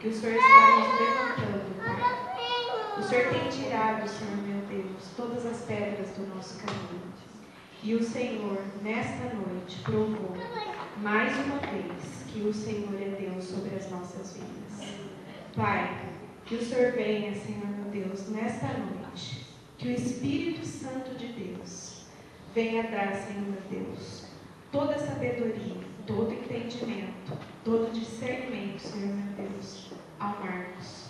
que o Senhor está nos levantando, Pai. O Senhor tem tirado, Senhor meu Deus, todas as pedras do nosso caminho. E o Senhor, nesta noite, provou mais uma vez que o Senhor é Deus sobre as nossas vidas. Pai, que o Senhor venha, Senhor meu Deus, nesta noite, que o Espírito Santo de Deus venha dar, Senhor meu Deus, toda sabedoria, todo entendimento, todo discernimento, Senhor meu Deus, ao Marcos.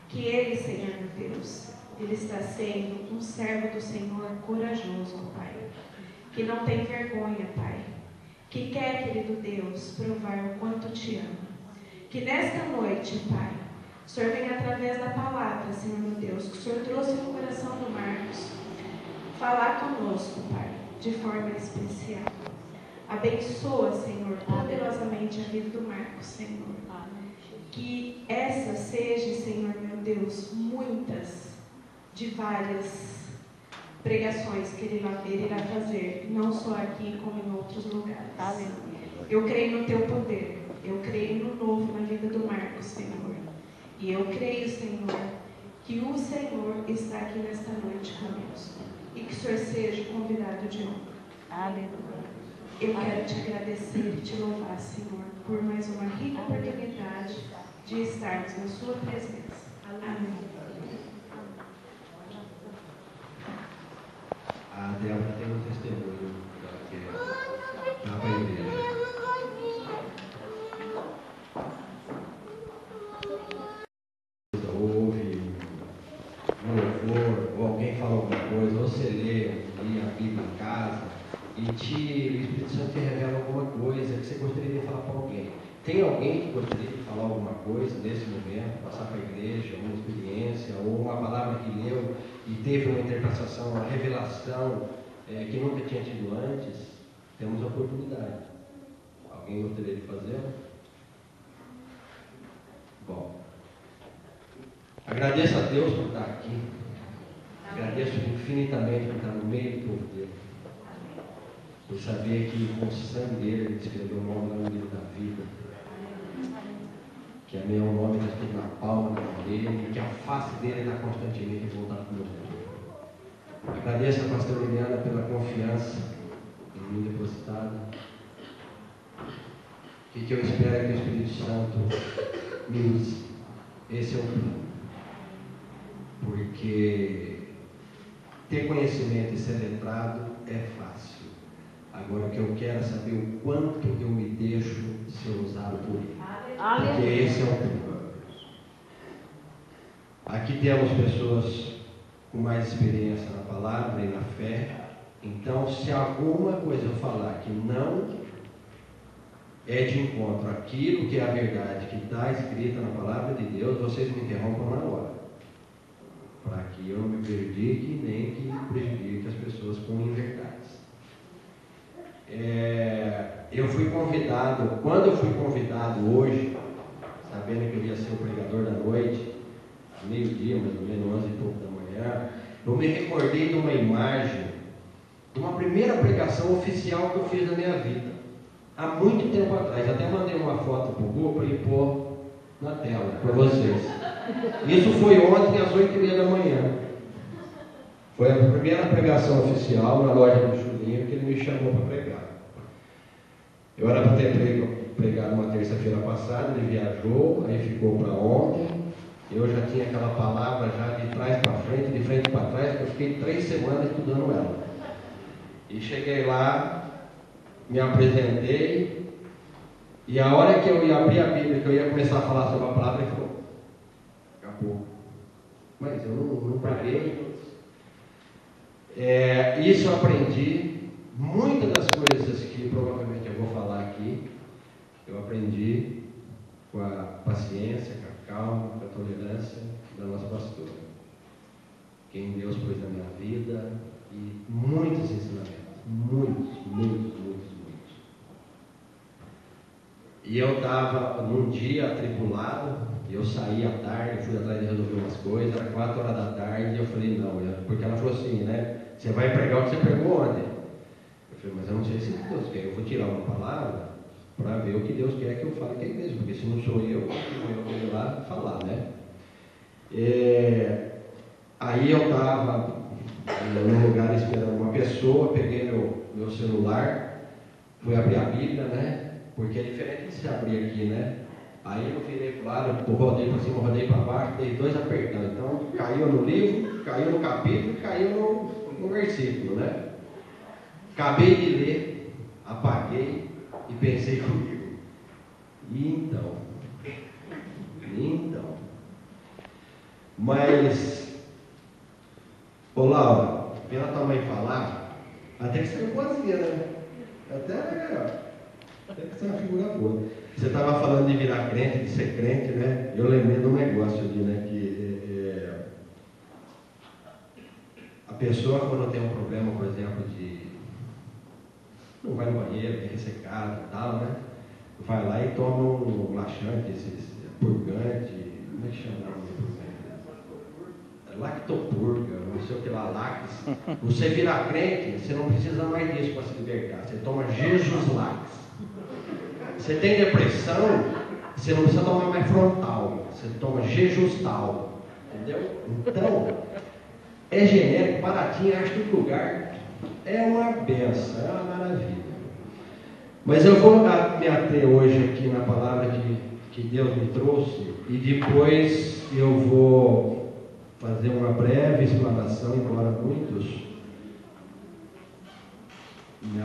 Que ele, Senhor meu Deus, ele está sendo um servo do Senhor corajoso, Pai, que não tem vergonha, Pai, que quer, querido Deus, provar o quanto te ama. Que nesta noite, Pai, o Senhor venha através da palavra, Senhor meu Deus, que o Senhor trouxe no coração do Marcos, falar conosco, Pai, de forma especial. Abençoa, Senhor, poderosamente a vida do Marcos, Senhor. Que essa seja, Senhor meu Deus, muitas de várias pregações que ele irá fazer, não só aqui como em outros lugares. Eu creio no teu poder, eu creio no novo na vida do Marcos, Senhor. E eu creio, Senhor, que o Senhor está aqui nesta noite conosco e que o Senhor seja o convidado de honra. Aleluia. Eu quero te agradecer e te louvar, Senhor, por mais uma rica oportunidade de estarmos na sua presença. Amém. A Débora tem um testemunho que ela quer dar para a igreja. Ouve um louvor, ou alguém fala alguma coisa, ou você lê a Bíblia em casa, e o Espírito Santo te revela alguma coisa que você gostaria de falar para alguém. Tem alguém que gostaria de falar alguma coisa nesse momento, passar para a igreja, uma experiência, ou uma palavra que leu e teve uma interpretação, uma revelação que nunca tinha tido antes? Temos a oportunidade. Alguém gostaria de fazê-lo? Bom, agradeço a Deus por estar aqui. Agradeço infinitamente por estar no meio do povo dele. Por saber que com o sangue dele ele escreveu o nome no livro da vida. Que é meu nome está escrito na palma da mão dele, e que a face dele está constantemente voltada para o meu Deus. Agradeço a pastora Liliana pela confiança em mim depositada. E que eu espero que o Espírito Santo me use. Esse é o plano. Porque ter conhecimento e ser letrado é fácil. Agora o que eu quero é saber o quanto eu me deixo ser usado por ele. Porque esse é o plano. Aqui temos pessoas com mais experiência na palavra e na fé. Então, se alguma coisa eu falar que não é de encontro àquilo que é a verdade que está escrita na palavra de Deus, vocês me interrompam na hora, para que eu não me prejudique nem que prejudique as pessoas com inverdades. Eu fui convidado, quando eu fui convidado hoje, sabendo que eu ia ser o pregador da noite, meio-dia, mais ou menos 11h30 da manhã, eu me recordei de uma imagem, de uma primeira pregação oficial que eu fiz na minha vida, há muito tempo atrás. Até mandei uma foto para o grupo para pôr na tela para vocês. Isso foi ontem às 8h30 da manhã. Foi a primeira pregação oficial na loja do Chulinho que ele me chamou para pregar. Eu era para ter pregado uma terça-feira passada, ele viajou, aí ficou para ontem. Eu já tinha aquela palavra já de trás para frente, de frente para trás, porque eu fiquei 3 semanas estudando ela. E cheguei lá, me apresentei, e a hora que eu ia abrir a Bíblia, que eu ia começar a falar sobre a palavra, ele falou: acabou. Mas eu não preguei. Isso eu aprendi. Muitas das coisas que provavelmente eu vou falar aqui, eu aprendi com a paciência, com a calma, com a tolerância da nossa pastora, quem Deus pôs na minha vida, e muitos ensinamentos, muitos. E eu estava num dia atribulado, eu saí à tarde, fui atrás de resolver umas coisas, era 4h da tarde, e eu falei, não, porque ela falou assim, né, você vai pregar o que você pregou ontem. Eu falei, mas eu não sei se Deus quer, eu vou tirar uma palavra para ver o que Deus quer que eu fale que é mesmo, porque se não sou eu vou lá falar. Aí eu estava num lugar esperando uma pessoa, peguei meu celular, fui abrir a Bíblia, né? Porque é diferente de se abrir aqui, né? Aí eu virei para o lado, rodei para cima, rodei para baixo, dei 2 apertando. Então caiu no livro, caiu no capítulo e caiu no versículo, né? Acabei de ler, apaguei e pensei comigo. Então. Mas, ô Laura, pela tua mãe falar, até que saiu boazinha, né? Até que você é uma figura boa. Você estava falando de virar crente, de ser crente, né? Eu lembrei de um negócio ali, né? Que a pessoa, quando tem um problema, por exemplo, não vai no banheiro, tem ressecado e tal, né? Vai lá e toma um laxante, purgante, como é que chama? Lactopurga, não sei o que lá, Lax. Você virar crente, você não precisa mais disso para se libertar. Você toma Jesus Lax. Você tem depressão, você não precisa tomar mais frontal. Você toma Jesus Tal. Entendeu? Então, é genérico, baratinho, acho que o lugar é uma benção, é uma maravilha. Mas eu vou me ater hoje aqui na palavra que Deus me trouxe e depois eu vou fazer uma breve explanação, embora muitos,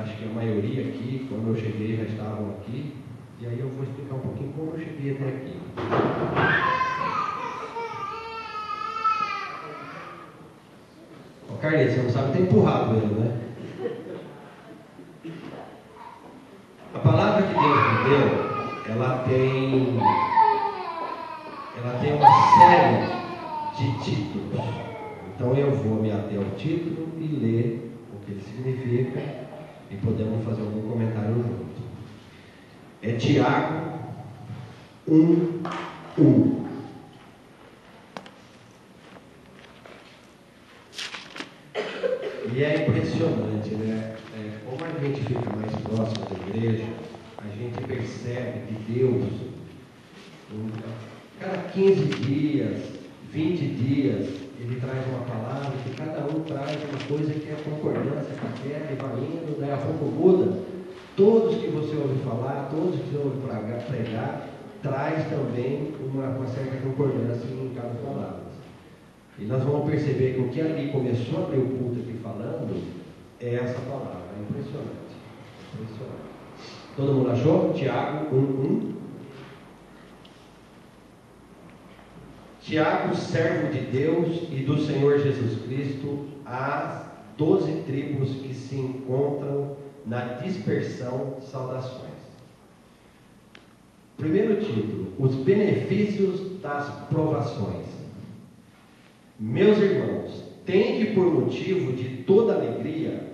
acho que a maioria aqui, quando eu cheguei, já estavam aqui, e aí eu vou explicar um pouquinho como eu cheguei até aqui. Ô Carlinhos, você não sabe ter empurrado ele, né? A palavra que Deus me deu, ela tem uma série de títulos. Então eu vou me ater ao título e ler o que ele significa e podemos fazer algum comentário junto. É Tiago 1:1. E é impressionante, né? Como a gente fica mais próximo da igreja, a gente percebe que Deus, cada 15 dias, 20 dias, ele traz uma palavra que cada um traz uma coisa que é concordância com aquela e vai indo, daí a pouco muda. Todos que você ouve falar, todos que você ouve pregar, traz também uma certa concordância em cada palavra. E nós vamos perceber que o que ali começou a abrir o culto aqui falando é essa palavra. É impressionante. Impressionante. Todo mundo achou? Tiago 1:1. Tiago, servo de Deus e do Senhor Jesus Cristo, às 12 tribos que se encontram na dispersão, saudações. Primeiro título: os benefícios das provações. Meus irmãos, tende por motivo de toda alegria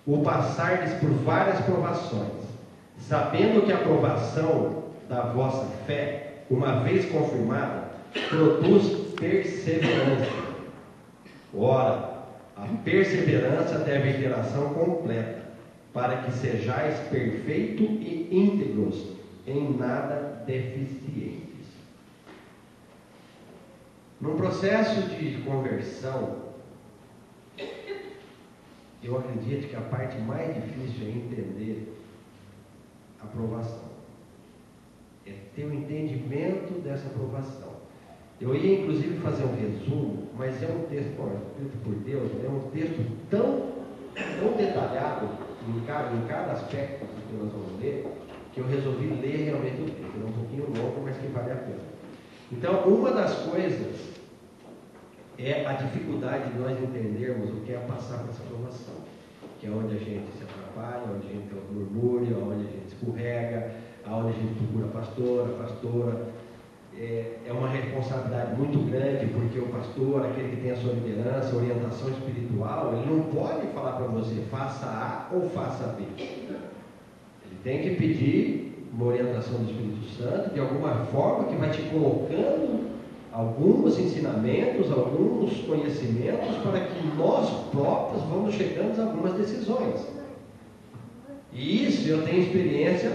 o passardes por várias provações, sabendo que a provação da vossa fé, uma vez confirmada, produz perseverança. Ora, a perseverança deve ter ação completa, para que sejais perfeitos e íntegros, em nada deficientes. No processo de conversão, eu acredito que a parte mais difícil é entender a provação. É ter o entendimento dessa provação. Eu ia inclusive fazer um resumo, mas é um texto, escrito por Deus, é um texto tão detalhado em cada aspecto que nós vamos ler, que eu resolvi ler realmente o texto. É um pouquinho longo, mas que vale a pena. Então, uma das coisas é a dificuldade de nós entendermos o que é passar por essa provação, que é onde a gente se atrapalha, onde a gente tem o murmúrio, onde a gente escorrega, onde a gente procura pastora. É uma responsabilidade muito grande, porque o pastor, aquele que tem a sua liderança, orientação espiritual, ele não pode falar para você, faça A ou faça B. Ele tem que pedir uma orientação do Espírito Santo, de alguma forma, que vai te colocando alguns ensinamentos, alguns conhecimentos, para que nós próprios vamos chegando a algumas decisões. E isso eu tenho experiência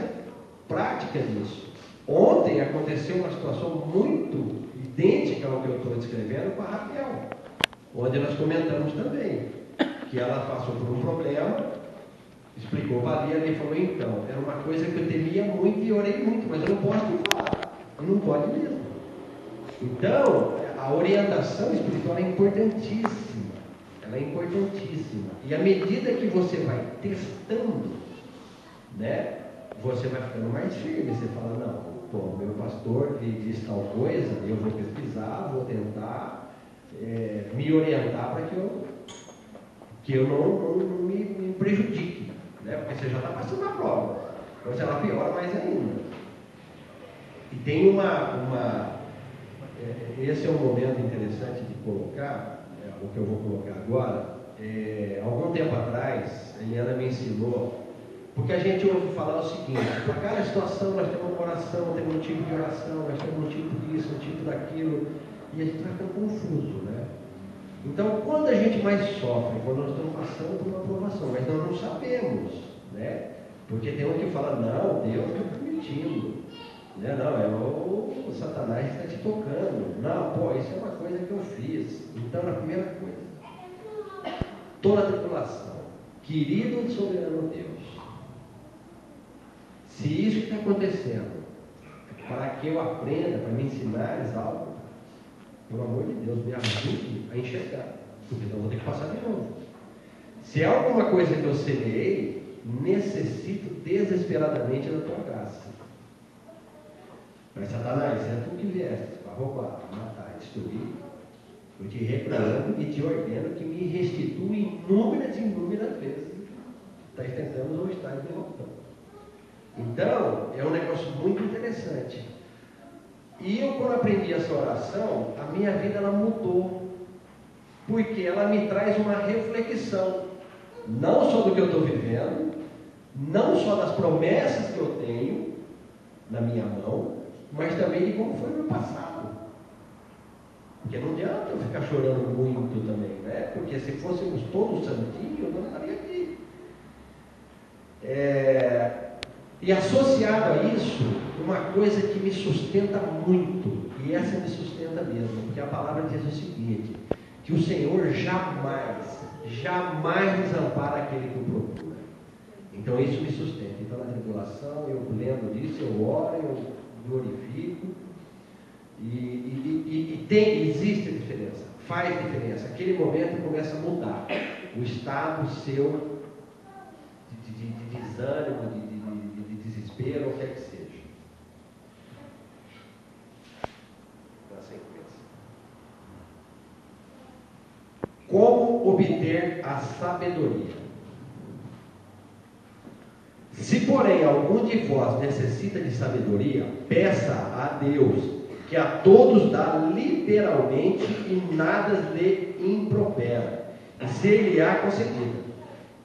prática disso. Ontem aconteceu uma situação muito idêntica ao que eu estou descrevendo com a Raquel, onde nós comentamos também que ela passou por um problema, explicou para a Lia e falou: então, era uma coisa que eu temia muito e orei muito, mas eu não posso te falar, não pode mesmo. Então, a orientação espiritual é importantíssima, ela é importantíssima, e à medida que você vai testando, né, você vai ficando mais firme. Você fala: não, pô, meu pastor diz tal coisa, eu vou pesquisar, vou tentar me orientar para que eu não me prejudique, né? Porque você já está passando a prova, então você ela piora mais ainda. E tem esse é um momento interessante de colocar, o que eu vou colocar agora. Algum tempo atrás, a Eliana me ensinou, porque a gente ouve falar o seguinte: para cada situação nós temos uma oração, temos um tipo de oração, nós temos um tipo disso, um tipo daquilo, e a gente vai ficando confuso, né? Então, quando a gente mais sofre, quando nós estamos passando por uma provação, mas nós não sabemos, né? Porque tem um que fala: não, Deus está permitindo, né? Não, é o Satanás está te tocando, não, pô, isso é uma coisa que eu fiz. Então, a primeira coisa, toda a tribulação, querido e soberano Deus, se isso que está acontecendo é para que eu aprenda, para me ensinares algo, pelo amor de Deus, me ajude a enxergar, porque então eu vou ter que passar de novo. Se é alguma coisa que eu semeei, necessito desesperadamente da tua graça. Mas Satanás, é tu que vieste para roubar, matar, destruir. Eu te repreendo e te ordeno que me restitua inúmeras vezes. Estás tentando ou estás derrotando. Então, é um negócio muito interessante. E eu, quando aprendi essa oração, a minha vida ela mudou, porque ela me traz uma reflexão, não só do que eu estou vivendo, não só das promessas que eu tenho na minha mão, mas também de como foi o meu passado. Porque não adianta eu ficar chorando muito também, né? Porque se fôssemos todos santinhos, eu não estaria aqui. E associado a isso, uma coisa que me sustenta muito, e essa me sustenta mesmo, porque a palavra diz o seguinte: que o Senhor jamais desampara aquele que o procura. Então isso me sustenta. Então na tribulação, eu lembro disso, eu oro, eu glorifico, existe diferença, faz diferença. Aquele momento começa a mudar o estado seu de desânimo, de desespero, ou o que é que seja. Na sequência. Como obter a sabedoria? Se, porém, algum de vós necessita de sabedoria, peça a Deus, que a todos dá liberalmente e nada lhe impropera, e ser-lhe-á concedida.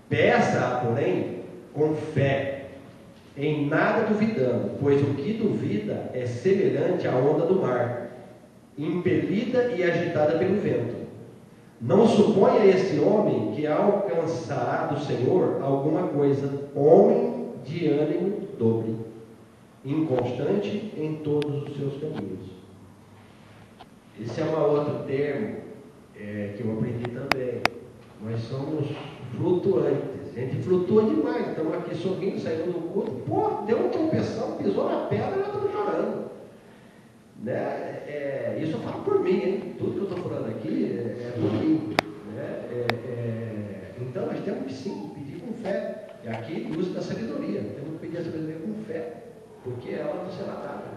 Peça-a, porém, com fé, em nada duvidando, pois o que duvida é semelhante à onda do mar, impelida e agitada pelo vento. Não suponha esse homem que alcançará do Senhor alguma coisa, homem de ânimo dobre, inconstante em todos os seus caminhos. Esse é um outro termo que eu aprendi também. Nós somos flutuantes, a gente flutua demais. Estamos aqui sorrindo, saindo do culto, pô, deu uma tropeção, pisou na pedra e já estamos chorando, né? Isso eu falo por mim, hein? Tudo que eu estou falando aqui é por mim, né? Então nós temos que sim pedir com fé. E aqui o uso da sabedoria, temos que pedir a sabedoria com fé, porque ela não será dada.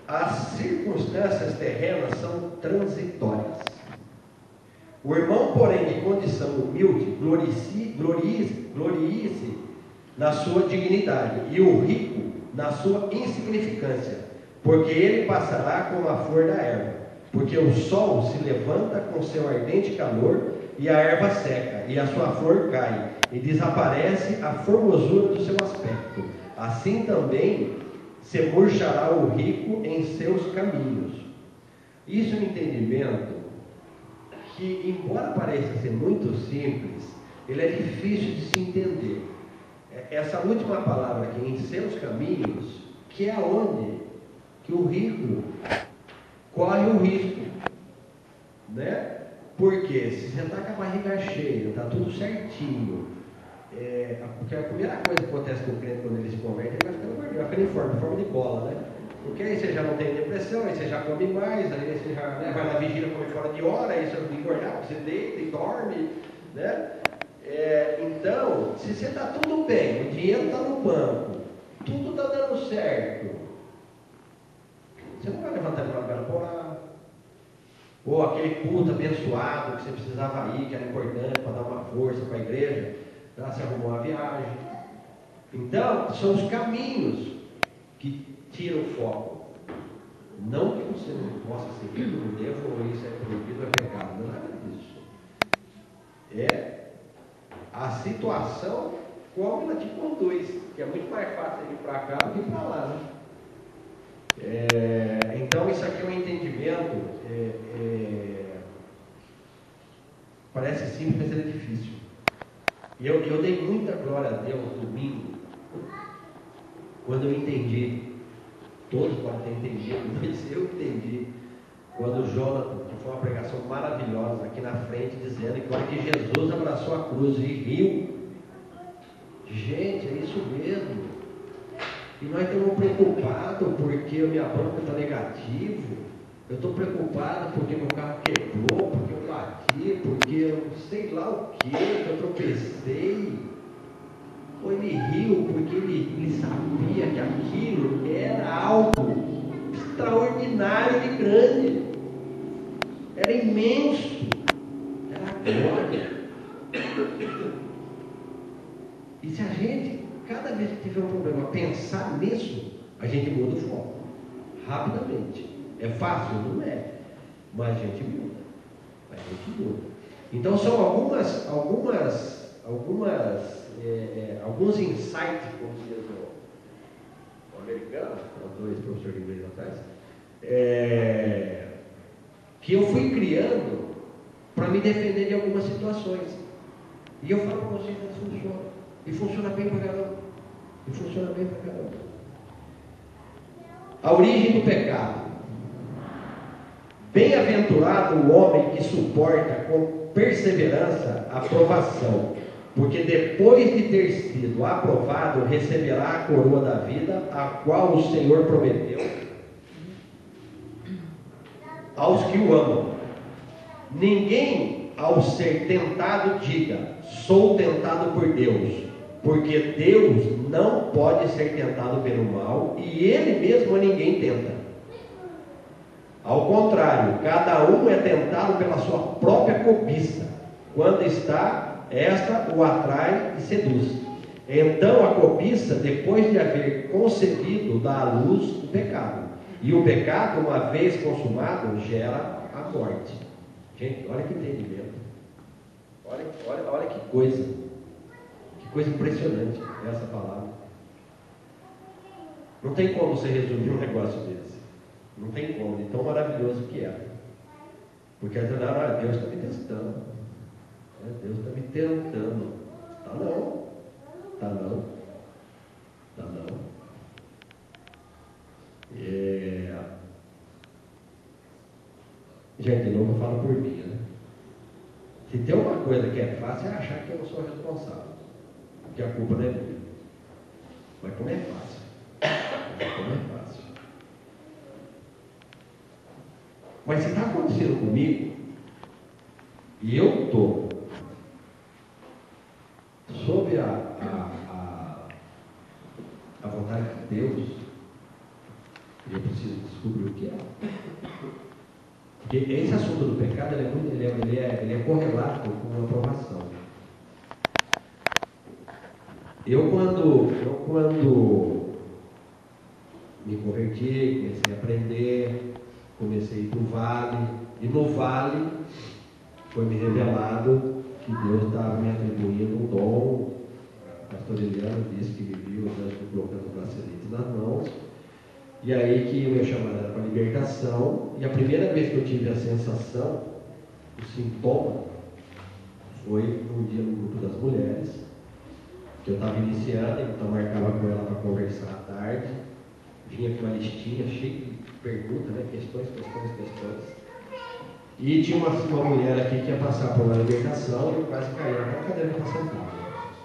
As circunstâncias terrenas são transitórias. O irmão, porém, de condição humilde, glorie-se na sua dignidade, e o rico na sua insignificância, porque ele passará como a flor da erva, porque o sol se levanta com seu ardente calor, e a erva seca, e a sua flor cai, e desaparece a formosura do seu aspecto. Assim também se murchará o rico em seus caminhos. Isso é um entendimento que, embora pareça ser muito simples, ele é difícil de se entender. Essa última palavra aqui, em seus caminhos, que é onde que o rico corre o risco, né? Porque se você está com a barriga cheia, está tudo certinho, porque a primeira coisa que acontece com o crente quando ele se converte, ele vai ficando gordinho, vai ficando em forma de bola, né? Porque aí você já não tem depressão, aí você já come mais, aí você já, né, vai na vigília, come fora de hora, aí você não engordar, você deita e dorme, né? Então, se você está tudo bem, o dinheiro está no banco, tudo está dando certo, você não vai levantar de madrugada para orar. Ou aquele culto abençoado que você precisava ir, que era importante para dar uma força para a igreja, para se arrumar uma viagem. Então, são os caminhos que tiram o foco. Não que você não possa seguir, não devo, ou isso é proibido, é pecado, não é nada disso. É a situação, como ela te conduz, que é muito mais fácil ir para cá do que para lá, né? Então isso aqui é um entendimento, parece simples, mas é difícil. Eu dei muita glória a Deus domingo, quando eu entendi, todos podem ter entendido, mas eu entendi, quando o Jonathan, que foi uma pregação maravilhosa aqui na frente, dizendo que quando Jesus abraçou a cruz e riu, gente, é isso mesmo. E nós estamos preocupados porque a minha banca está negativa. Eu estou preocupado porque meu carro quebrou, porque eu bati, porque eu sei lá o que eu tropecei. Ou ele riu porque ele sabia que aquilo era algo extraordinário de grande. Era imenso. Era glória. E se a gente, cada vez que tiver um problema, pensar nisso, a gente muda o foco, rapidamente. É fácil? Não é, mas a gente muda. Então são alguns insights, como diz o americano, dois professores de inglês atrás, que eu fui criando para me defender de algumas situações. E eu falo para vocês que funciona. E funciona bem para caramba. A origem do pecado. Bem-aventurado o homem que suporta com perseverança a provação, porque depois de ter sido aprovado, receberá a coroa da vida, a qual o Senhor prometeu aos que o amam. Ninguém, ao ser tentado, diga: sou tentado por Deus. Porque Deus não pode ser tentado pelo mal, e Ele mesmo a ninguém tenta. Ao contrário, cada um é tentado pela sua própria cobiça. Quando está, esta o atrai e seduz. Então a cobiça, depois de haver concebido, dá à luz o pecado. E o pecado, uma vez consumado, gera a morte. Gente, olha que entendimento. Olha que coisa. Coisa impressionante essa palavra. Não tem como você resumir um negócio desse. Não tem como, de tão maravilhoso que é. Porque Deus está me testando. Deus está me tentando. Tá não. Gente, de novo eu falo por mim, né? Se tem uma coisa que é fácil, é achar que eu não sou responsável. Porque a culpa não é minha. Mas como é fácil. Mas se está acontecendo comigo, e eu estou sob a vontade de Deus, eu preciso descobrir o que é. Porque esse assunto do pecado, ele é correlato com a aprovação. Eu quando me converti, comecei a aprender, comecei a ir para o vale, e no vale foi me revelado que Deus estava me atribuindo um dom. O pastor Eliano disse que vivia os anjos colocando braceletes nas mãos, e aí que o meu chamado era para libertação, e a primeira vez que eu tive a sensação, o sintoma, foi um dia no grupo das mulheres, que eu estava iniciando, então marcava com ela para conversar à tarde, vinha com uma listinha cheia de perguntas, né? Questões. E tinha uma mulher aqui que ia passar por uma libertação e eu quase caí na cadeira para sentar.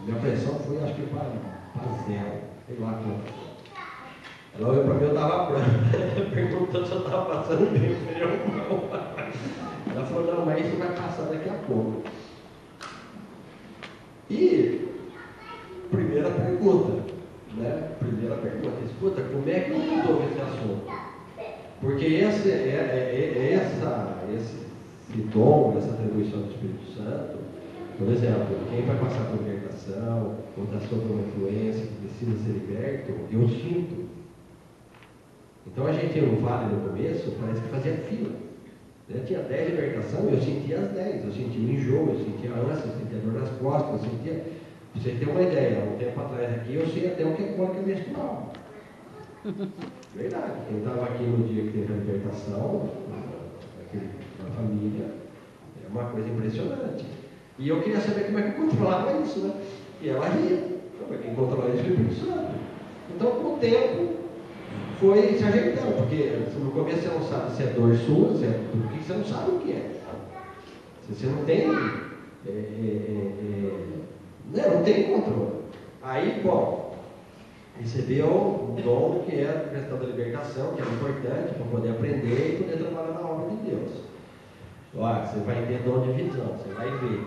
Minha pressão foi, acho que para zero, sei lá quanto. Ela olhou para mim, eu estava branco, perguntando se eu estava passando bem, eu falei, não. Ela falou, não, mas isso vai passar daqui a pouco. E, primeira pergunta, escuta, como é que eu resolvo esse assunto? Porque esse dom, essa atribuição do Espírito Santo, por exemplo, quem vai passar por libertação, ou está sob uma influência que precisa ser liberto, eu sinto. Então a gente no vale no começo, parece que fazia fila. Né? Tinha 10 libertações, eu sentia as 10, eu sentia o enjoo, eu sentia a ânsia, eu sentia a dor nas costas, eu sentia. Pra você ter uma ideia, um tempo atrás aqui, eu sei até o que é cólica menstrual. Verdade, quem estava aqui no dia que teve a libertação, na família, é uma coisa impressionante. E eu queria saber como é que eu controlava isso, né? E ela ria. Então, quem controla isso foi o Espírito Santo. Então, com o tempo, foi se ajeitando, porque no começo você não sabe se é dor sua, porque você não sabe o que é. Se você não tem, não tem controle. Aí, bom, recebeu um dom que é a questão da libertação, que é importante para poder aprender e poder trabalhar na obra de Deus. Olha, você vai ter dom de visão, você vai ver.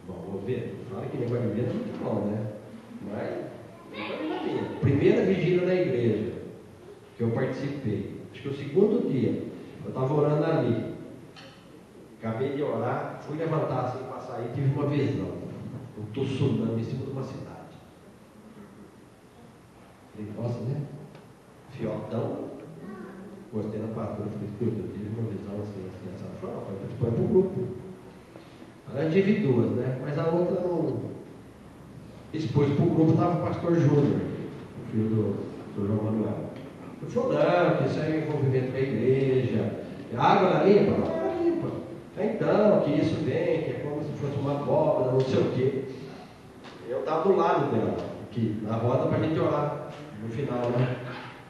Bom, vou ver. Fala que negócio de ver é muito bom, né? Mas, primeira vigília da igreja que eu participei, acho que o segundo dia, eu estava orando ali, acabei de orar, fui levantar assim para sair, tive uma visão, um tsunami em cima de uma cidade. Falei, nossa, né? Fiotão, gostei da patrulha, falei, escuta, eu tive uma visão assim, essa forma, foi para o grupo. Ela tive duas, né? Mas a outra não expôs para o grupo, estava o pastor Júnior, o filho do João Manuel. Ele falou, não, que isso aí é envolvimento com a igreja, água na limpa? Não, água limpa. Então, que isso vem, que é como se fosse uma abóbora, não sei o quê. Eu estava do lado dela, aqui, na roda, para a gente orar no final, né?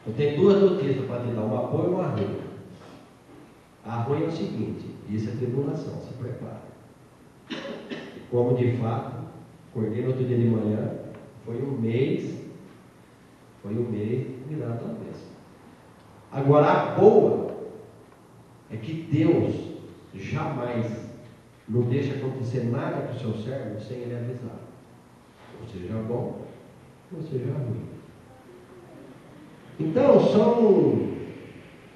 Eu tenho duas notícias para te dar, uma boa e uma ruim. A ruim é o seguinte, isso é tribulação, se prepara. E como de fato, acordei no outro dia de manhã, foi um mês virado a cabeça. Agora, a boa é que Deus jamais não deixa acontecer nada com o seu servo sem ele avisar. Ou seja bom, ou seja ruim. Então, são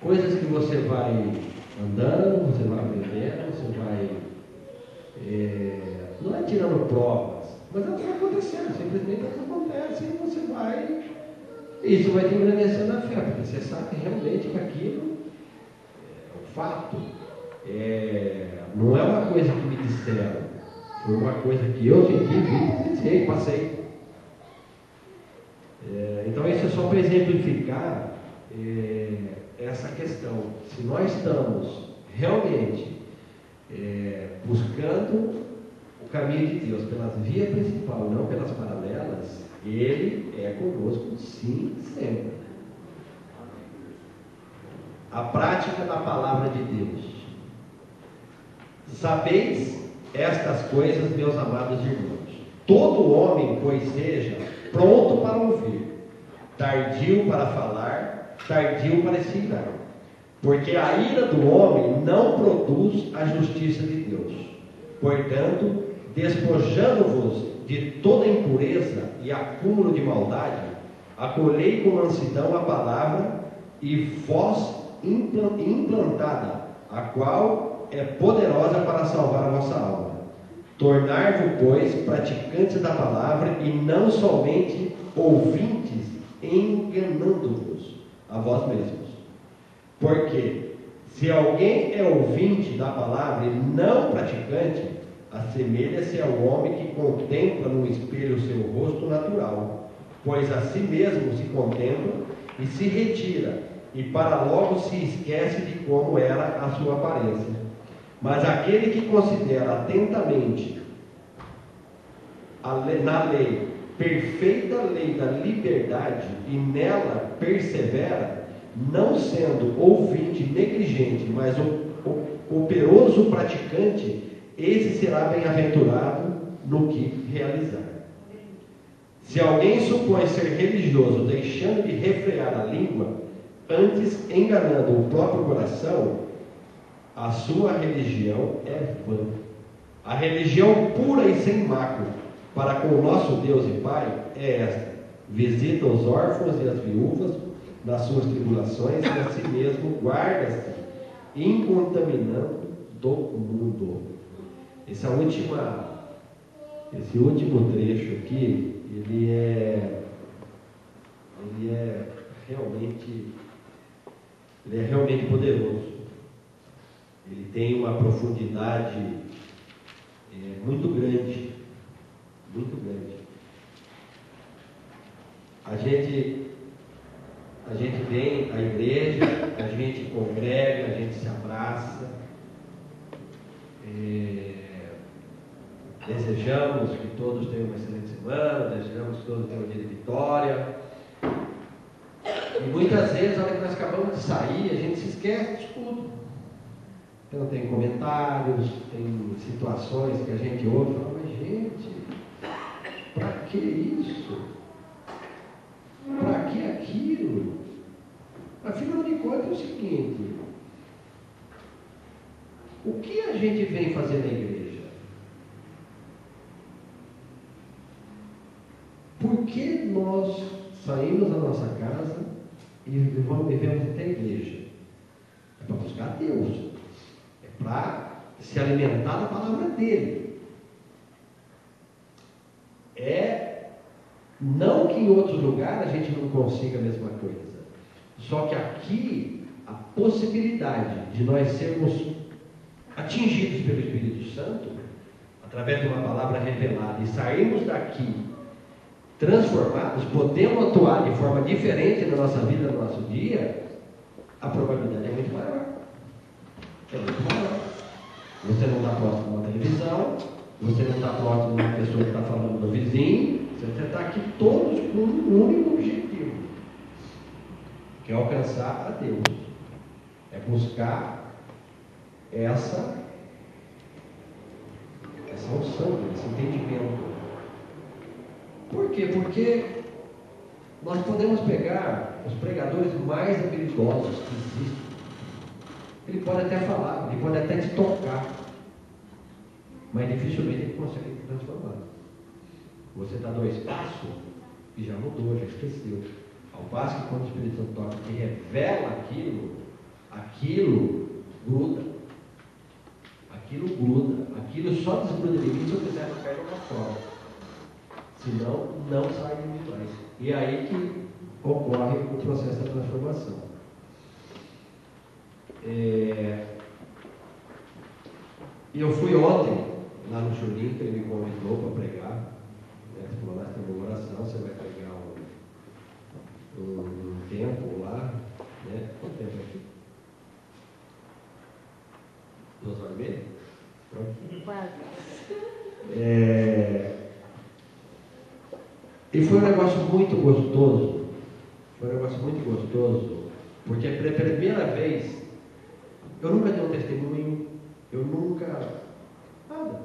coisas que você vai andando, você vai aprendendo, você vai, não é tirando provas, mas elas vão acontecendo, simplesmente elas acontecem e você vai, e isso vai te engrandecer na fé, porque você sabe realmente que aquilo é um fato, não é uma coisa que me disseram, foi uma coisa que eu senti, vi, passei. Então isso é só para exemplificar essa questão. Se nós estamos realmente buscando o caminho de Deus pelas vias principais, não pelas paralelas, Ele é conosco, sim, sempre. A prática da palavra de Deus. Sabeis estas coisas, meus amados irmãos. Todo homem, pois seja pronto para ouvir, tardio para falar, tardio para se irar, porque a ira do homem não produz a justiça de Deus. Portanto, despojando-vos de toda impureza e acúmulo de maldade, acolhei com mansidão a palavra e voz implantada, a qual é poderosa para salvar a vossa alma. Tornar-vos, pois, praticantes da palavra e não somente ouvintes, enganando-vos a vós mesmos. Porque se alguém é ouvinte da palavra e não praticante, assemelha-se ao homem que contempla no espelho o seu rosto natural, pois a si mesmo se contempla e se retira, e para logo se esquece de como era a sua aparência. Mas aquele que considera atentamente na lei, perfeita lei da liberdade, e nela persevera, não sendo ouvinte negligente, mas operoso praticante, esse será bem-aventurado no que realizar. Se alguém supõe ser religioso, deixando de refrear a língua, antes enganando o próprio coração, a sua religião é vã. A religião pura e sem mácula para com o nosso Deus e Pai é esta: visita os órfãos e as viúvas nas suas tribulações, e a si mesmo guarda-se, incontaminando do mundo. Esse último trecho aqui, ele é realmente poderoso. Ele tem uma profundidade muito grande, muito grande. A gente vem à igreja, a gente congrega, a gente se abraça, desejamos que todos tenham uma excelente semana, desejamos que todos tenham um dia de vitória. E muitas vezes, na hora que nós acabamos de sair, a gente se esquece de tudo. Então tem comentários, tem situações que a gente ouve e fala, mas gente, para que isso? Para que aquilo? Afinal de contas é o seguinte, o que a gente vem fazer na igreja? Por que nós saímos da nossa casa e vivemos até a igreja? É para buscar Deus. É para se alimentar da palavra dele. Não que em outros lugares a gente não consiga a mesma coisa. Só que aqui, a possibilidade de nós sermos atingidos pelo Espírito Santo, através de uma palavra revelada, e sairmos daqui transformados, podemos atuar de forma diferente na nossa vida, no nosso dia, a probabilidade é muito maior. É muito maior. Você não está próximo de uma televisão, você não está próximo de uma pessoa que está falando do vizinho, você está aqui todos com um único objetivo, que é alcançar a Deus, é buscar essa unção, esse entendimento. Por quê? Porque nós podemos pegar os pregadores mais habilidosos que existem. Ele pode até falar, ele pode até te tocar, mas dificilmente ele consegue te transformar. Você dá 2 passos e já mudou, já esqueceu. Ao passo que quando o Espírito Santo toca e revela aquilo gruda. Aquilo só desgruda de mim se eu quiser ficar jogar fora. Senão, não sai de mim mais. E é aí que ocorre o processo da transformação. Eu fui ontem lá no Juninho, que ele me convidou para pregar. Ele falou, lá tem uma oração, você vai pregar um tempo lá. Né? Quanto tempo é aqui? 2 horas e meia? E foi um negócio muito gostoso. Porque pela primeira vez, eu nunca dei um testemunho, nada.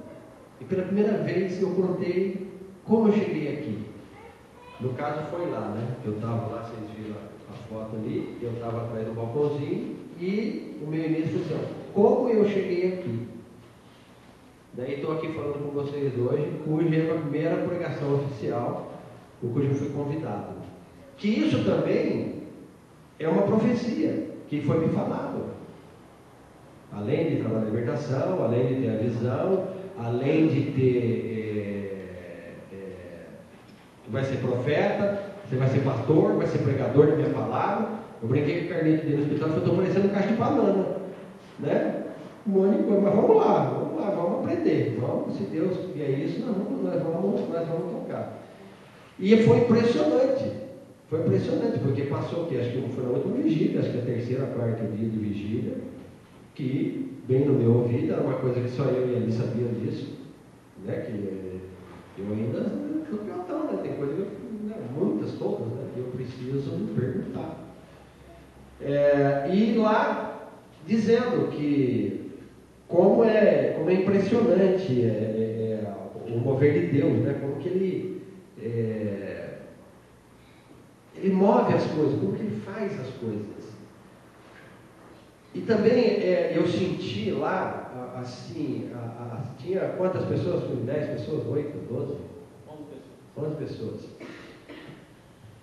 E pela primeira vez eu contei como eu cheguei aqui. No caso foi lá, né? Eu estava lá, vocês viram a foto ali, eu estava atrás do balcãozinho e o meu início foi assim, como eu cheguei aqui. Daí estou aqui falando com vocês hoje, cuja é a primeira pregação oficial, o cujo eu fui convidado. Que isso também é uma profecia que foi me falado. Além de trabalhar na libertação, além de ter a visão, além de ter... tu vai ser profeta, você vai ser pastor, vai ser pregador da minha palavra. Eu brinquei com o Carlito dele no hospital, eu estou parecendo um caixa de banana. Né? Um monte de coisa, mas vamos lá, vamos aprender. Vamos, se Deus vier isso, nós vamos tocar. E foi impressionante, porque passou o quê? Acho que foi na última vigília, acho que a 3ª, 4º dia de vigília, que, bem no meu ouvido, era uma coisa que só eu e ele sabiam disso, né? Que eu ainda sou piotão, né? Tem coisa que eu muitas, todas, né? Eu preciso perguntar. E lá, dizendo que como é impressionante o mover de Deus, né? Como que ele move as coisas, como que ele faz as coisas. E também eu senti lá, assim, tinha quantas pessoas? 10 pessoas? 8? 12? 11 pessoas.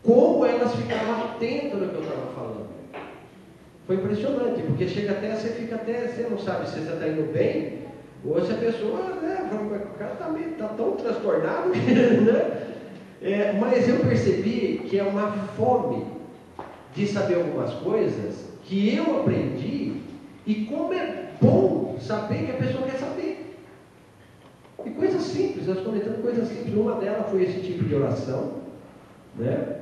Como elas ficavam atentas no que eu estava falando. Foi impressionante, porque chega até, você não sabe se você está indo bem, ou se a pessoa, o cara está tão transtornado, né? Mas eu percebi que é uma fome de saber algumas coisas que eu aprendi, e como é bom saber que a pessoa quer saber. E coisas simples, nós comentamos coisas simples. Uma delas foi esse tipo de oração, né?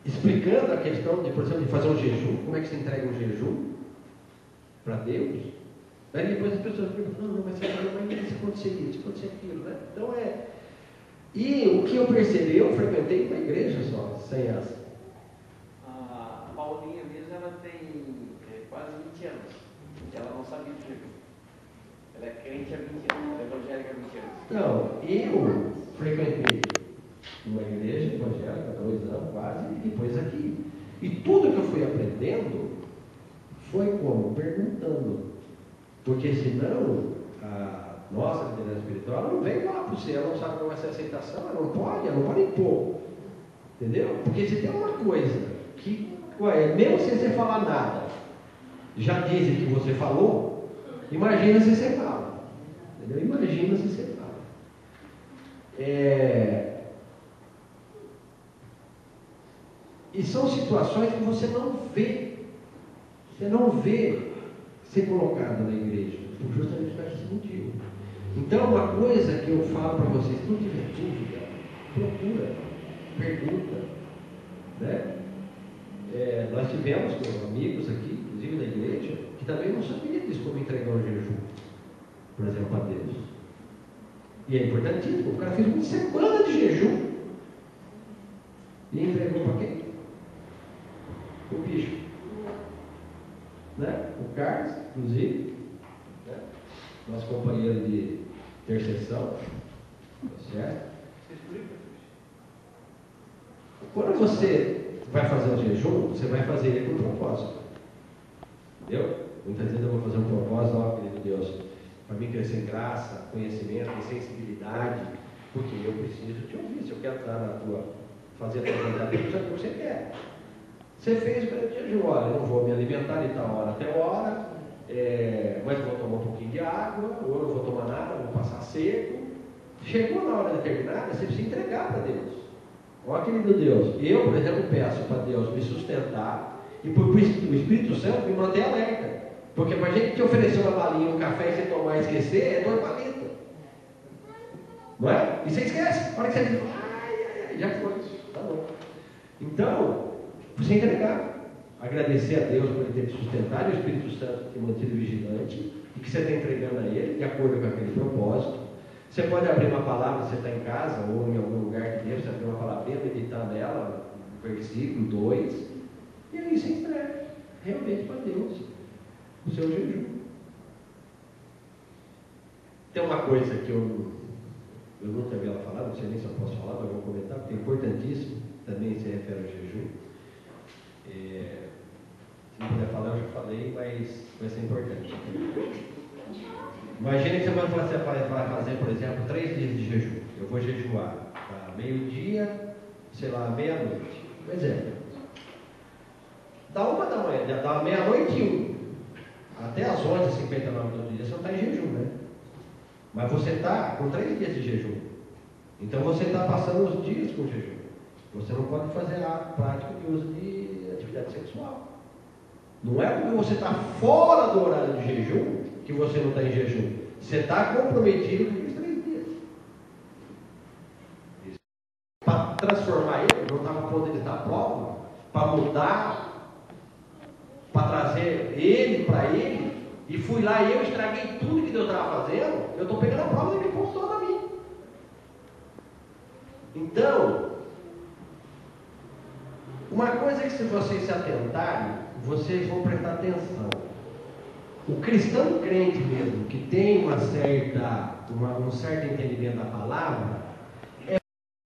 Explicando a questão de, por exemplo, de fazer um jejum. Como é que se entrega um jejum para Deus? Aí depois as pessoas perguntam, não, mas se acontecer isso, se acontecer aquilo, né? Então E o que eu percebi, eu frequentei uma igreja só, sem essa. A Paulinha mesmo, ela tem quase 20 anos. Ela não sabia de jejum. Ela é crente há 20 anos, ela é evangélica há 20 anos. Não, eu frequentei uma igreja evangélica há 2 anos quase, e depois aqui. E tudo que eu fui aprendendo foi como? Perguntando. Porque senão a nossa liderança espiritual não vem lá para você, ela não sabe como vai ser a aceitação, ela não pode impor. Entendeu? Porque se tem uma coisa que, mesmo sem você falar nada, já dizem que você falou, imagina se você fala. Entendeu? Imagina se você fala. E são situações que você não vê. Você não vê ser colocado na igreja, justamente por esse motivo. Então, uma coisa que eu falo para vocês, se não tiver dúvida, procura, pergunta, né? Nós tivemos amigos aqui, inclusive da igreja, que também não sabiam disso, como entregar o jejum, por exemplo, a Deus. E é importantíssimo, o cara fez uma semana de jejum e entregou para quem? O bicho. Né? O Carlos, inclusive, né? Nosso companheiro de intercessão, certo? Quando você vai fazer um jejum, você vai fazer ele com propósito. Entendeu? Muitas vezes eu vou fazer um propósito, querido Deus, para mim crescer em graça, conhecimento, em sensibilidade, porque eu preciso te ouvir. Se eu quero estar fazer a tua vontade, eu preciso do que você quer. Você fez para o jejum, olha, eu não vou me alimentar de tal hora até hora, mas vou tomar um pouquinho de água, ou não vou tomar nada, vou passar seco. Chegou na hora determinada, você precisa entregar para Deus. Olha, querido Deus, eu, por exemplo, peço para Deus me sustentar e para o Espírito Santo me manter alerta. Porque para a gente te oferecer uma balinha, um café e você tomar e esquecer, é dor paleta. Não é? E você esquece. A hora que você diz, já foi, tá bom. Então, você entregar, agradecer a Deus por ele ter te sustentado e o Espírito Santo ter mantido vigilante e que você está entregando a ele de acordo com aquele propósito. Você pode abrir uma palavra, você está em casa ou em algum lugar de Deus, você abrir uma palavrinha, meditar nela, versículo 2, e aí você entrega realmente para Deus o seu jejum. Tem uma coisa que eu nunca vi ela falar, não sei nem se eu posso falar, mas eu vou comentar, porque é importantíssimo, também se refere ao jejum. Se não puder falar, eu já falei, mas vai ser importante. Imagina que você vai fazer, por exemplo, 3 dias de jejum. Eu vou jejuar meio-dia, sei lá, meia-noite. Por exemplo. Da 1 da manhã, da meia-noite e 1, até as 11h59 do outro dia, você não está em jejum, né? Mas você está com 3 dias de jejum. Então você está passando os dias com jejum. Você não pode fazer ato prático de uso de atividade sexual. Não é porque você está fora do horário de jejum que você não está em jejum. Você está comprometido com os 3 dias. Para transformar ele, não estava pondo ele dar prova, para mudar, para trazer ele para ele, e fui lá e eu estraguei tudo que Deus estava fazendo, eu estou pegando a prova daquele ponto todo a mim. Então, uma coisa que se vocês se atentarem, vocês vão prestar atenção. O cristão crente mesmo, que tem um certo entendimento da palavra,